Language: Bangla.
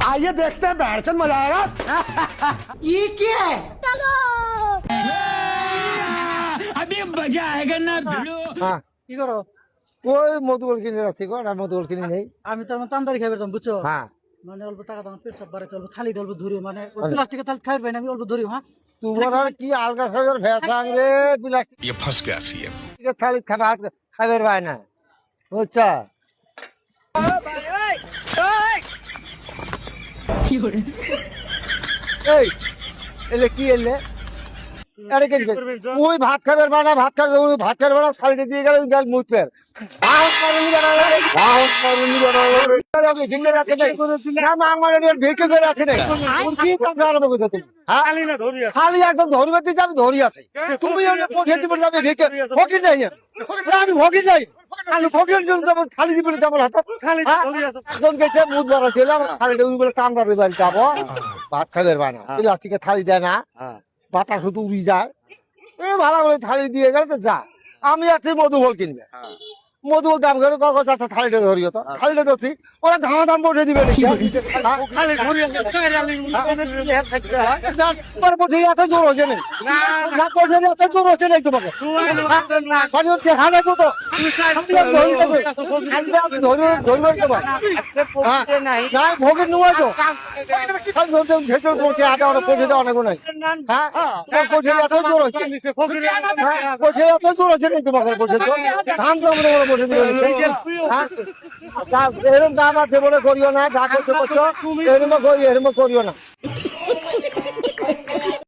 आइए देखते हैं बैठन मजा आएगा। ये क्या है? अभी मजा आएगा ना भिड़ो। হ্যাঁ কি করো? ওই মধুবল কিনে যাচ্ছি গো, আর মধুবল কিনে নেই। আমি তো আমার তান্দারি খাই বেরতাম বুঝছো? হ্যাঁ মানে অল্প টাকা দাম পেছাব বাড়াইতে অল্প থালি অল্প ধরি মানে প্লাস্টিকের থালি খাই পাই না আমি অল্প ধরি হ্যাঁ তোমার আর কি আলগা খাবার ভেসাং রে, প্লাস্টিক ये फंस गया सीएम। থালি খাবার খাবার পায় না বুঝছা। এই এলে কি এলে আরে কে ওই ভাত খাবার বানা ভাত খাবার ওই ভাত খাবার বানা সাইডে দিয়ে গেল গাল মুখ পের ভাত মারুনি বানালো ভাত মারুনি বানালো আমি জিঙ্গে রাখে নাই না মাং মারে ভেকে করে রাখে নাই কোন কি কাজ আরম্ভ করছো তুমি হ্যাঁ খালি একদম ধরবে দিতে আমি ধরি আছে তুমি ওটা পৌঁছে পড়ে যাবে ভেকে ফকির নাই আমি ফকির নাই আমি ফকিরের জন্য যাবো খালি দিবে যাবো হাত খালি একজন গেছে মুখ বড় ছিল আমার খালি ওই বলে কামড়ার বাড়ি যাবো ভাত খাবার বানা প্লাস্টিকের থালি দেয় না বাতাস শুধু উড়ি যায় ভালো করে থালি দিয়ে গেলে তো যা আমি আছি মধুবল কিনবে মধুবল দাম করে চাষা থালিটা ধরিও তো থালিটা ধরছি ওরা ধামা দাম বসে দিবে এত জোর হচ্ছে নেই এত জোর হচ্ছে নেই তোমাকে ভোগের নয় তো ভেতর পড়ছে আধা অনেক পৌঁছে দেওয়া অনেক নাই হ্যাঁ তোমার পৌঁছে এত জোর হচ্ছে পৌঁছে এত জোর হচ্ছে নেই তোমাকে পৌঁছে তো ধান তো আমরা বসে দিবে এরকম দাম আছে বলে করিও না যা করছো করছো এরকম করিও না